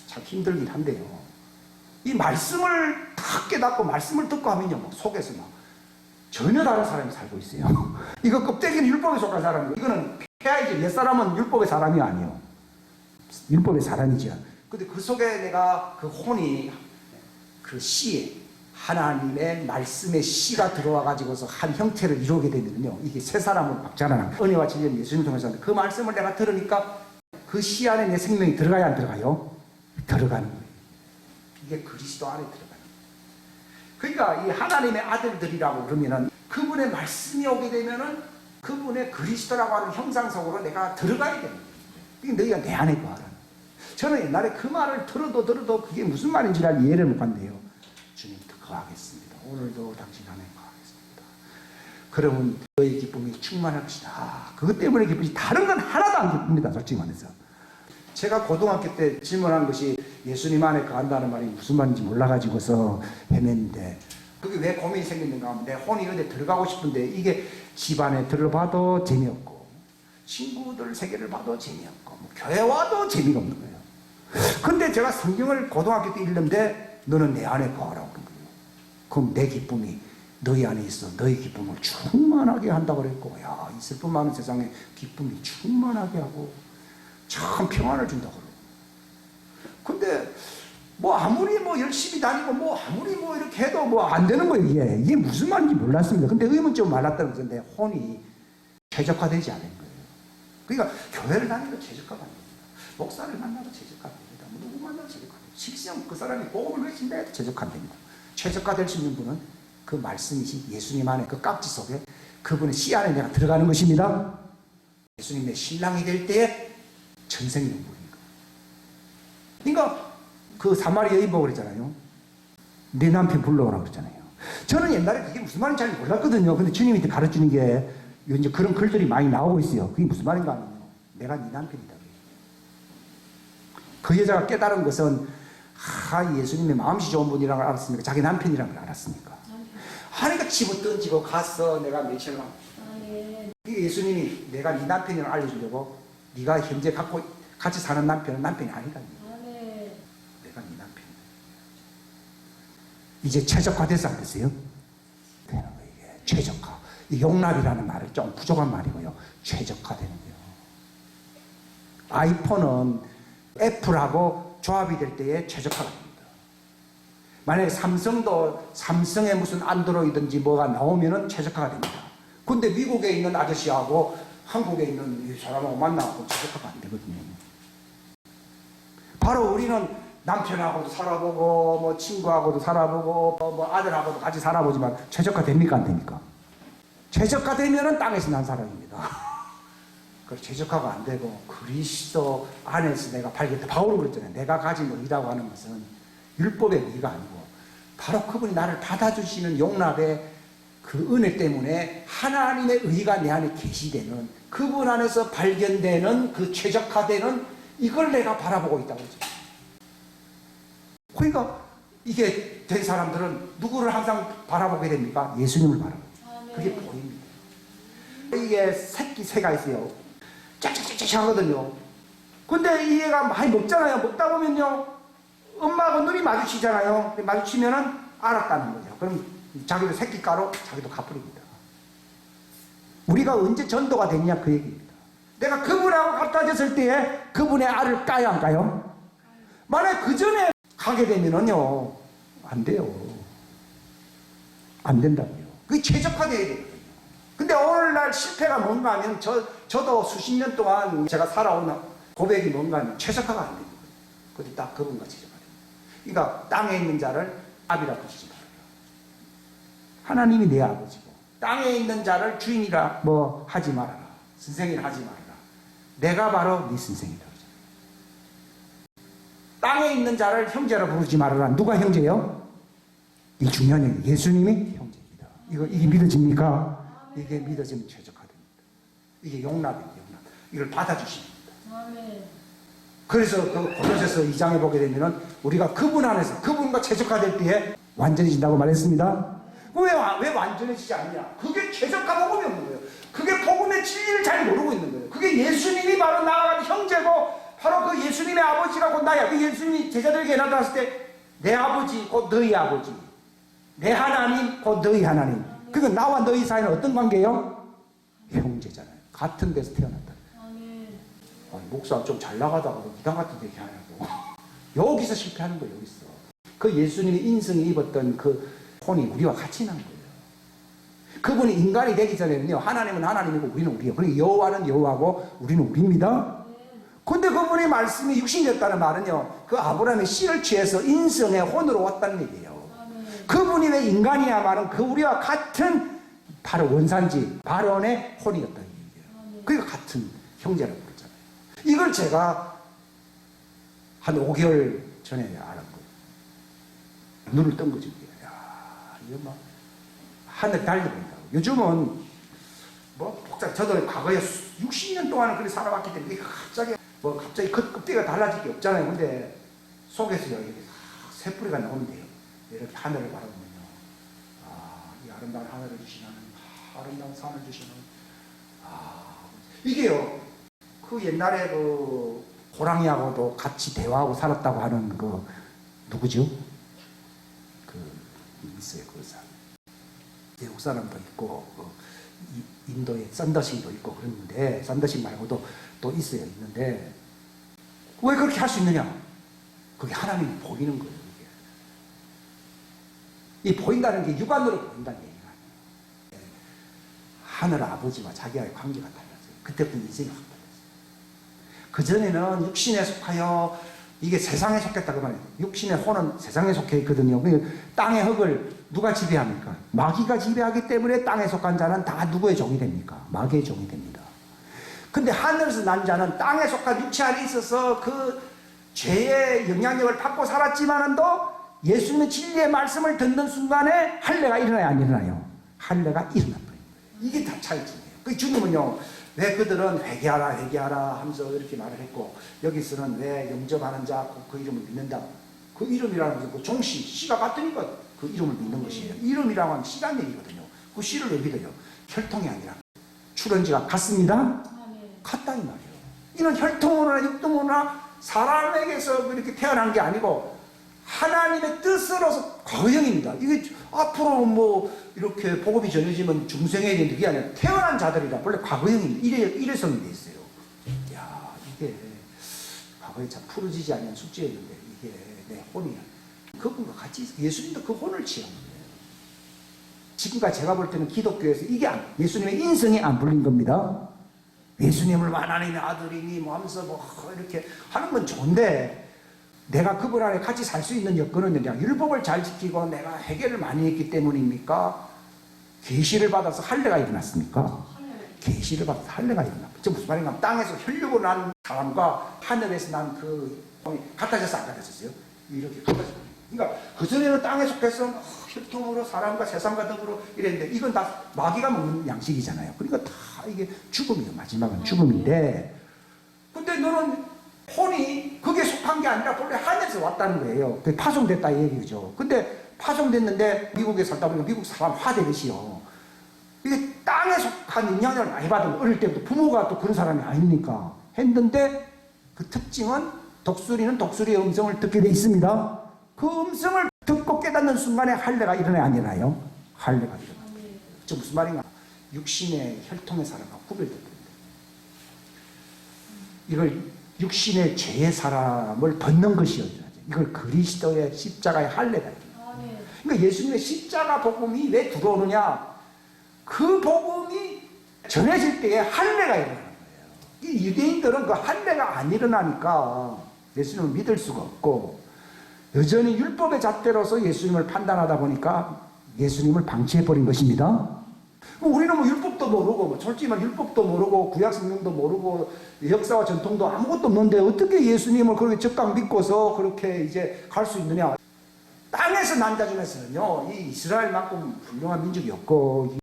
참 힘들긴 한데요. 이 말씀을 탁 깨닫고 말씀을 듣고 하면요, 막 속에서 막 전혀 다른 사람이 살고 있어요. 이거 껍데기는 율법에 속한 사람이고, 이거는 폐하이지. 옛사람은 율법의 사람이 아니에요. 율법의 사람이죠. 근데 그 속에 내가 그 혼이 그 씨에 하나님의 말씀의 씨가 들어와 가지고서 한 형태를 이루게 되면요, 이게 새 사람을 막 자라나는 은혜와 진리는 예수님 통해서 그 말씀을 내가 들으니까 그 씨 안에 내 생명이 들어가야 안 들어가요? 들어가는 거예요. 이게 그리스도 안에 들어가는 거예요. 그러니까 이 하나님의 아들들이라고 그러면은 그분의 말씀이 오게 되면은 그분의 그리스도라고 하는 형상 속으로 내가 들어가야 되는 거예요. 그게 너희가 내 안에 거하라는. 저는 옛날에 그 말을 들어도 그게 무슨 말인지 잘 이해를 못한대요. 주님 거하겠습니다. 오늘도 당신 안에 거하겠습니다. 그러면 너희 기쁨이 충만할 것이다. 그것 때문에 기쁘지 다른 건 하나도 안 기쁩니다. 솔직히 말해서. 제가 고등학교 때 질문한 것이 예수님 안에 거한다는 말이 무슨 말인지 몰라가지고서 헤맸는데 그게 왜 고민이 생겼는가 하면 내 혼이 어디 들어가고 싶은데 이게 집안에 들어봐도 재미없고 친구들 세계를 봐도 재미없고 뭐 교회 와도 재미가 없는 거예요. 근데 제가 성경을 고등학교 때 읽는데 너는 내 안에 거하라고 그런 거예요. 그럼 내 기쁨이 너희 안에 있어. 너희 기쁨을 충만하게 한다고 그랬고 야, 이 슬픔 많은 세상에 기쁨이 충만하게 하고 참 평안을 준다고 그러고. 근데 뭐 아무리 뭐 열심히 다니고 뭐 아무리 뭐 이렇게 해도 뭐 안 되는 거예요. 이게 무슨 말인지 몰랐습니다. 근데 의문점 말랐다는 것은 내 혼이 최적화되지 않은 거예요. 그러니까 교회를 다니도 최적화가 안 됩니다. 목사를 만나도 최적화 안 됩니다. 누구 만나도 최적화 안 됩니다. 실상 그 사람이 복음을 외친다 해도 최적화 안 됩니다. 최적화될 수 있는 분은 그 말씀이신 예수님 안에 그 깍지 속에 그분의 씨 안에 내가 들어가는 것입니다. 예수님 내 신랑이 될 때에 전생이 영광이니까. 그러니까 그 사마리아 여인 보고 그랬잖아요. 내 남편 불러오라고 그랬잖아요. 저는 옛날에 그게 무슨 말인지 잘 몰랐거든요. 근데 주님이 가르치는 게 이제 그런 글들이 많이 나오고 있어요. 그게 무슨 말인가 하면요. 내가 네 남편이다. 그 여자가 깨달은 것은 예수님의 마음씨 좋은 분이라는 걸 알았습니까? 자기 남편이라는 걸 알았습니까? 하니까 집어 던지고 갔어. 내가 며칠 만. 예수님이 내가 네 남편이라는 걸 알려주려고 네가 현재 같이 사는 남편은 남편이 아니다. 내가 네 남편이다. 이제 최적화돼서 안 됐어요? 되는 거예요. 이게 최적화. 이 용납이라는 말을 좀 부족한 말이고요. 최적화되는 거예요. 아이폰은 애플하고 조합이 될 때에 최적화가 됩니다. 만약에 삼성도 삼성의 무슨 안드로이든지 뭐가 나오면은 최적화가 됩니다. 근데 미국에 있는 아저씨하고 한국에 있는 이 사람하고 만나고 최적화가 안 되거든요. 바로 우리는 남편하고도 살아보고 뭐 친구하고도 살아보고 뭐 아들하고도 같이 살아보지만 최적화 됩니까 안 됩니까? 최적화 되면은 땅에서 난 사람입니다. 그 최적화가 안 되고 그리스도 안에서 내가 발견했다. 바울은 그랬잖아요. 내가 가진 의라고 하는 것은 율법의 의가 아니고 바로 그분이 나를 받아주시는 용납의 그 은혜 때문에 하나님의 의가 내 안에 계시되는 그분 안에서 발견되는 그 최적화되는 이걸 내가 바라보고 있다고 그러죠. 그러니까 이게 된 사람들은 누구를 항상 바라보게 됩니까? 예수님을 바라보고. 그게 보입니다. 이게 새끼 새가 있어요. 짝짝짝짝 하거든요. 근데 이 애가 많이 먹잖아요. 먹다 보면요. 엄마하고 눈이 마주치잖아요. 마주치면은 알았다는 거죠. 그럼 자기도 새끼가로 자기도 갚으립니다. 우리가 언제 전도가 됐냐 그 얘기입니다. 내가 그분하고 같아졌을 때에 그분의 알을 까야 안 까요? 만약 그 전에 가게 되면은요 안 돼요. 안 된다고요. 그게 최적화돼야 되거든요. 근데 오늘날 실패가 뭔가 하면 저도 수십 년 동안 제가 살아온 고백이 뭔가 하면 최적화가 안 되는 거예요. 근데 딱 그분과 최적화돼요. 그러니까 땅에 있는 자를 아비라 부르지 말아요. 하나님이 내 아버지고 땅에 있는 자를 주인이라 뭐 하지 말아라. 선생이라 하지 말아라. 내가 바로 네 선생이다. 땅에 있는 자를 형제라 부르지 말아라. 누가 형제예요? 이 중요한 얘기. 예수님이 형제입니다. 이게 믿어집니까? 이게 믿어지면 최적화됩니다. 이게 용납입니다. 용납. 이걸 받아주십니다. 그래서 그 고린도서 2장에 보게 되면은 우리가 그분 안에서 그분과 최적화될 때에 완전해진다고 말했습니다. 왜 완전해지지 않냐? 그게 최적화 복음이 없는 거예요. 그게 복음의 진리를 잘 모르고 있는 거예요. 그게 예수님이 바로 나아가는 형제고 바로 그 예수님의 아버지가 곧 나야. 그 예수님이 제자들에게 나타났을 때 내 아버지 곧 너희 아버지, 내 하나님 곧 너희 하나님. 그러니까 나와 너희 사이는 어떤 관계예요? 형제잖아요. 같은 데서 태어났다. 목사 좀 잘 나가다가 이단 같은 데 하냐고. 여기서 실패하는 거예요. 여기서. 그 예수님이 인성이 입었던 그 혼이 우리와 같이 난 거예요. 그분이 인간이 되기 전에는요. 하나님은 하나님이고 우리는 우리예요. 그러니까 여호와는 여호와고 우리는 우리입니다. 근데 그분의 말씀이 육신이었다는 말은요, 그 아브라함의 씨를 취해서 인성의 혼으로 왔다는 얘기예요. 그분이 왜 인간이냐 말은 그 우리와 같은 바로 원산지 바론의 혼이었다는 얘기예요. 그러니까 같은 형제라고 그러잖아요. 이걸 제가 한 5개월 전에 알았고 눈을 뜬 거죠. 야, 이거 막 하늘 달려본다고. 요즘은 뭐 복잡. 저도 과거에 60년 동안 그렇게 살아왔기 때문에 갑자기 급대가 달라질 게 없잖아요. 근데 속에서 이렇게 새뿌리가 나오는데요. 이렇게 하늘을 바라보면요, 이 아름다운 하늘을 주시는, 아름다운 산을 주시는, 이게요, 그 옛날에 그 호랑이하고도 같이 대화하고 살았다고 하는 그 누구죠? 그 있어요, 그 사람. 외국 사람도 있고 인도에 썬더싱도 있고 그랬는데, 썬더싱 말고도 또 있어요. 있는데 왜 그렇게 할 수 있느냐? 그게 하나님이 보이는 거예요. 이 보인다는 게 육안으로 보인다는 얘기가 아니에요. 하늘 아버지와 자기와의 관계가 달라져요. 그때부터 인생이 확 달라져요. 그전에는 육신에 속하여, 이게 세상에 속했다고 말해요. 육신의 혼은 세상에 속해 있거든요. 땅의 흙을 누가 지배합니까? 마귀가 지배하기 때문에 땅에 속한 자는 다 누구의 종이 됩니까? 마귀의 종이 됩니다. 근데 하늘에서 난 자는 땅에 속한 육체 안에 있어서 그 죄의 영향력을 받고 살았지만은 또 예수님의 진리의 말씀을 듣는 순간에 할례가 일어나요, 안 일어나요? 할례가 일어나버린 거예요. 이게 다 차이점이에요. 그 주님은요, 왜 그들은 회개하라 회개하라 하면서 이렇게 말을 했고, 여기서는 왜 영접하는 자 그 이름을 믿는다. 그 이름이라는 것은 그 종씨, 씨가 같으니까 그 이름을 믿는 것이에요. 이름이라고 하면 씨란 얘기거든요. 그 씨를 왜 믿어요? 혈통이 아니라 출현지가 같습니다. 같다 이 말이에요. 이는 혈통으로나 육통으로나 사람에게서 이렇게 태어난 게 아니고 하나님의 뜻으로서 과거형입니다. 이게 앞으로 뭐 이렇게 복음이 전해지면 중생에게 되는 게 아니라 태어난 자들이라 원래 과거형입니다. 일회성이 돼 있어요. 야, 이게 과거에 참 풀어지지 않는 숙제였는데 이게 내 혼이야. 그분과 같이 예수님도 그 혼을 취한 거예요. 지금까지 제가 볼 때는 기독교에서 이게 예수님의 인성이 안 풀린 겁니다. 예수님을 하나님의 아들이니 뭐 하면서 뭐 이렇게 하는 건 좋은데, 내가 그분 안에 같이 살 수 있는 여건은 그냥 율법을 잘 지키고 내가 회개를 많이 했기 때문입니까? 계시를 받아서 할례가 일어났습니까? 계시를 받아서 할례가 일어났습니까? 저 무슨 말인가 하면 땅에서 혈육으로 난 사람과 하늘에서 난 그 같아졌어 안 같아졌어요? 이렇게 같아졌어요. 그러니까 그전에는 땅에 속해서 혈통으로 사람과 세상과 덕으로 이랬는데 이건 다 마귀가 먹는 양식이잖아요. 그러니까 다 이게 죽음이에요. 마지막은 죽음인데, 근데 너는 혼이 그게 속한 게 아니라 본래 하늘에서 왔다는 거예요. 파송됐다 이 얘기죠. 근데 파송됐는데 미국에 살다 보니까 미국 사람 화되듯이요. 이게 땅에 속한 영향을 많이 받은, 어릴 때부터 부모가 또 그런 사람이 아니니까 했는데, 그 특징은 독수리는 독수리의 음성을 듣게 돼 있습니다. 그 음성을 듣고 깨닫는 순간에 할례가 일어나야 안 일어나요? 할례가 일어나요. 저 무슨 말인가? 육신의 혈통의 사람과 구별됩니다. 이걸 육신의 죄의 사람을 벗는 것이요. 이걸 그리스도의 십자가의 할례다. 그러니까 예수님의 십자가 복음이 왜 들어오느냐? 그 복음이 전해질 때에 할례가 일어나는 거예요. 이 유대인들은 그 할례가 안 일어나니까 예수님을 믿을 수가 없고, 여전히 율법의 잣대로서 예수님을 판단하다 보니까 예수님을 방치해버린 것입니다. 우리는 뭐 율법도 모르고, 뭐 솔직히 말 율법도 모르고, 구약성경도 모르고, 역사와 전통도 아무것도 없는데 어떻게 예수님을 그렇게 적강 믿고서 그렇게 이제 갈 수 있느냐. 땅에서 난 자 중에서는요, 이 이스라엘만큼 훌륭한 민족이 없고,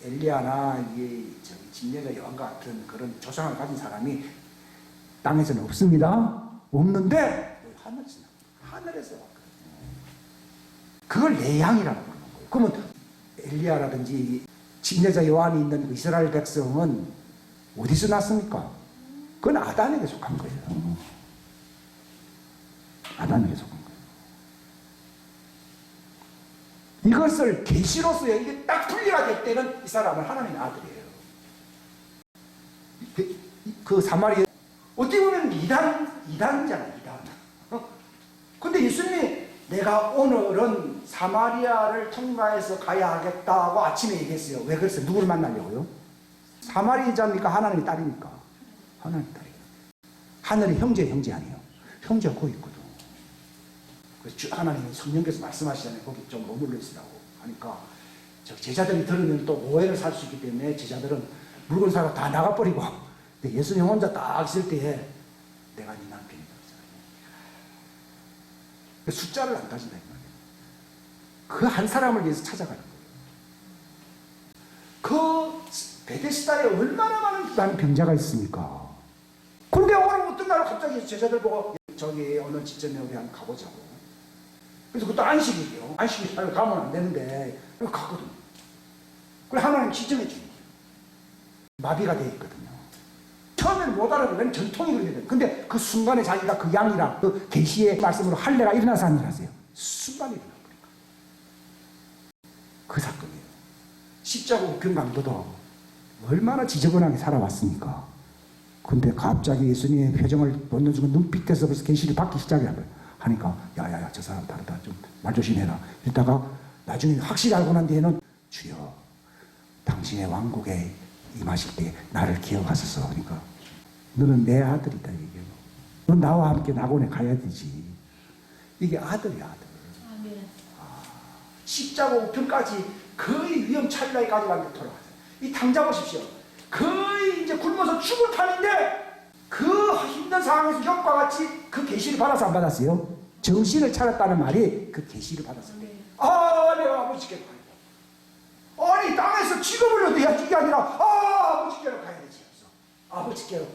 엘리야나 진례자 요한과 같은 그런 조상을 가진 사람이 땅에서는 없습니다. 없는데 하늘에서 왔거든요. 그걸 내향이라고 부르는 거예요. 그러면 엘리야라든지 진례자 요한이 있는 그 이스라엘 백성은 어디서 났습니까? 그건 아담에게 속한 거예요. 아담에게 속한 거예요. 이것을 계시로서요, 이게 딱 분리가 될 때는 이 사람은 하나님의 아들이에요. 그 사마리아, 어떻게 보면 이단이잖아요, 이단. 근데 예수님이 내가 오늘은 사마리아를 통과해서 가야 하겠다고 아침에 얘기했어요. 왜 그랬어요? 누구를 만나려고요? 사마리아입니까? 하나님의 딸입니까? 하나님의 딸이에요. 하늘의 형제 아니에요. 형제가 거기 있거든. 그래서 하나님이 성령께서 말씀하시잖아요. 거기 좀 머물러 있으라고 하니까 제자들이 들으면 또 오해를 살 수 있기 때문에 제자들은 물건 사러 다 나가버리고, 근데 예수님 혼자 딱 있을 때에 내가 네 남편이다. 숫자를 안 따진다. 그 한 사람을 위해서 찾아가는 거예요. 그 베데스다에 얼마나 많은 병자가 있습니까? 근데 오늘 어떤 날 갑자기 제자들 보고 저기 어느 지점에 우리 한번 가보자고. 그래서 그것도 안식이에요. 안식이 가면 안 되는데 갔거든. 그래 하나님 지정해 주는 거예요. 마비가 돼 있거든요. 처음에는 못 알아보면 전통이 그렇게 돼요. 근데 그 순간에 자기가 그 양이랑 그 계시의 말씀으로 할례가 일어나서 한 일 하세요. 순간에 일어나 버리니까. 그 사건이에요. 십자가 우편 강도도 얼마나 지저분하게 살아왔습니까? 근데 갑자기 예수님의 표정을 보는 순간 눈빛에서 벌써 계시를 받기 시작해요. 하니까 야야야 저 사람 다르다 좀 말 조심해라. 이러다가 나중에 확실히 알고 난 뒤에는 주여 당신의 왕국에 임하실 때 나를 기억하소서. 그러니까 너는 내 아들이다 얘기해요. 넌 나와 함께 낙원에 가야 되지. 이게 아들이야 아들. 십자가 우편까지 거의 위험찰나에까지 왔는데 돌아가세요. 이 당자 보십시오. 거의 이제 굶어서 죽을 판인데 그 힘든 상황에서 욥과 같이 그 계시를 받아서 안 받았어요? 정신을 차렸다는 말이 그 계시를 받았어요. 아 내가 아버지께로 가야 돼. 아니 땅에서 직업을 얻어야 이게 아니라 아버지께로 가야 되지. 아버지께로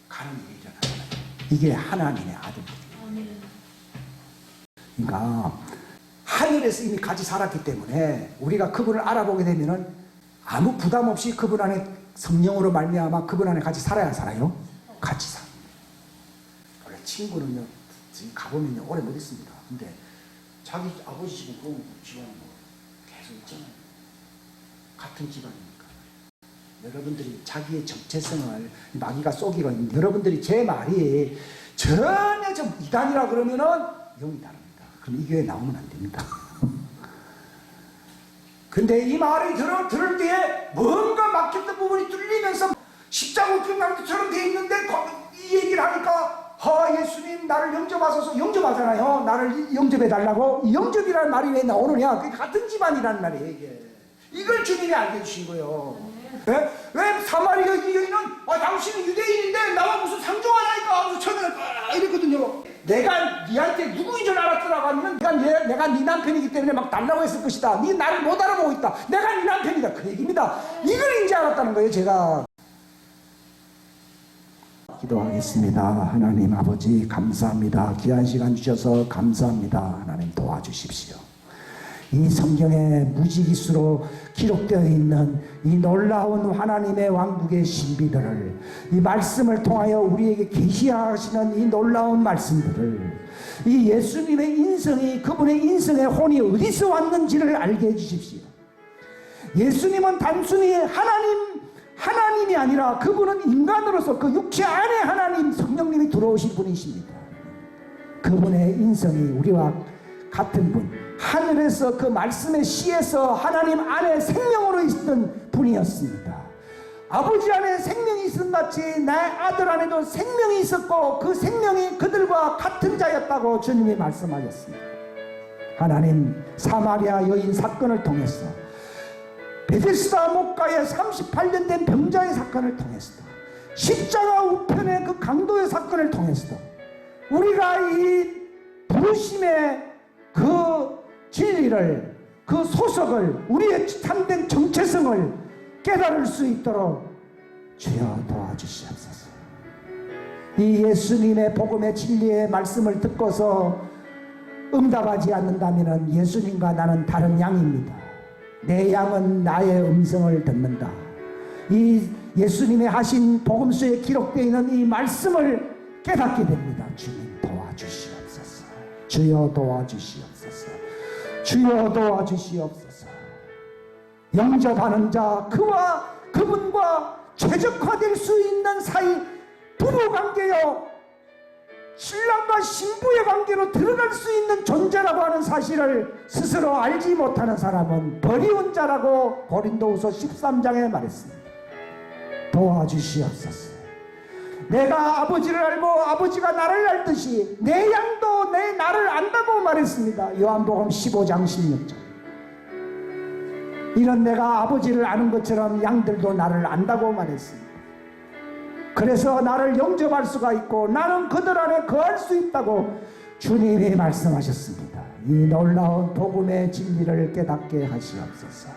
가는 일이잖아요. 이게 하나님의 아들이에요. 그러니까 하늘에서 이미 같이 살았기 때문에 우리가 그분을 알아보게 되면은 아무 부담 없이 그분 안에 성령으로 말미암아 그분 안에 같이 살아야 살아요. 같이 사. 원래 친구는요, 지금 가보면요 오래 못 있습니다. 근데 자기 아버지 집은 그 집안은 뭐 계속 있잖아요. 같은 집안이니까. 여러분들이 자기의 정체성을 마귀가 쏘기가 있는데 여러분들이 제 말이 전혀 좀 이단이라 그러면은 영이 다릅니다. 그럼 이 교회 나오면 안 됩니다. 근데 이 말을 들을 때에 뭔가 막혔던 부분이 뚫리면서 십자가 우편강도처럼 돼 있는데 이 얘기를 하니까 예수님 나를 영접하소서. 영접하잖아요. 나를 영접해달라고. 영접이라는 말이 왜 나오느냐. 그게 같은 집안이라는 말이에요. 이걸 주님이 알게 해주신 거예요. 왜 사마리아 여인은 당신은 유대인인데 나와 무슨 상종하나니까 무슨 처벌할까 이랬거든요. 내가 니한테 누구인 줄 알았더라고 하면 내가 네 남편이기 때문에 막 달라고 했을 것이다. 네 나를 못 알아보고 있다. 내가 네 남편이다. 그 얘기입니다. 이걸 인지 알았다는 거예요. 제가 기도하겠습니다. 하나님 아버지 감사합니다. 귀한 시간 주셔서 감사합니다. 하나님 도와주십시오. 이 성경에 무지기수로 기록되어 있는 이 놀라운 하나님의 왕국의 신비들을 이 말씀을 통하여 우리에게 계시하시는 이 놀라운 말씀들을 이 예수님의 인성이 그분의 인성의 혼이 어디서 왔는지를 알게 해주십시오. 예수님은 단순히 하나님이 아니라 그분은 인간으로서 그 육체 안에 하나님 성령님이 들어오신 분이십니다. 그분의 인성이 우리와 같은 분, 하늘에서 그 말씀의 씨에서 하나님 안에 생명으로 있던 분이었습니다. 아버지 안에 생명이 있은 같이 내 아들 안에도 생명이 있었고 그 생명이 그들과 같은 자였다고 주님이 말씀하셨습니다. 하나님 사마리아 여인 사건을 통해서 베데스다 목가의 38년 된 병자의 사건을 통해서도 십자가 우편의 그 강도의 사건을 통해서도 우리가 이 부르심의 그 진리를 그 소속을 우리의 참된 정체성을 깨달을 수 있도록 주여 도와주시옵소서. 이 예수님의 복음의 진리의 말씀을 듣고서 응답하지 않는다면 예수님과 나는 다른 양입니다. 내 양은 나의 음성을 듣는다. 이 예수님의 하신 복음서에 기록되어 있는 이 말씀을 깨닫게 됩니다. 주님 도와주시옵소서. 주여 도와주시옵소서. 주여 도와주시옵소서. 영접하는 자 그와 그분과 최적화될 수 있는 사이 부부관계요 신랑과 신부의 관계로 들어갈 수 있는 존재라고 하는 사실을 스스로 알지 못하는 사람은 버리운 자라고 고린도후서 13장에 말했습니다. 도와주시옵소서. 내가 아버지를 알고 아버지가 나를 알듯이 내 양도 내 나를 안다고 말했습니다. 요한복음 15장 16절. 이런 내가 아버지를 아는 것처럼 양들도 나를 안다고 말했습니다. 그래서 나를 영접할 수가 있고 나는 그들 안에 거할 수 있다고 주님이 말씀하셨습니다. 이 놀라운 복음의 진리를 깨닫게 하시옵소서.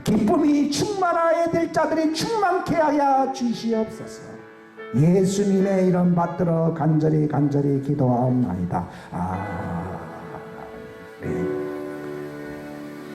기쁨이 충만하여 될 자들이 충만케 하여 주시옵소서. 예수님의 이름 받들어 간절히 기도하옵나이다.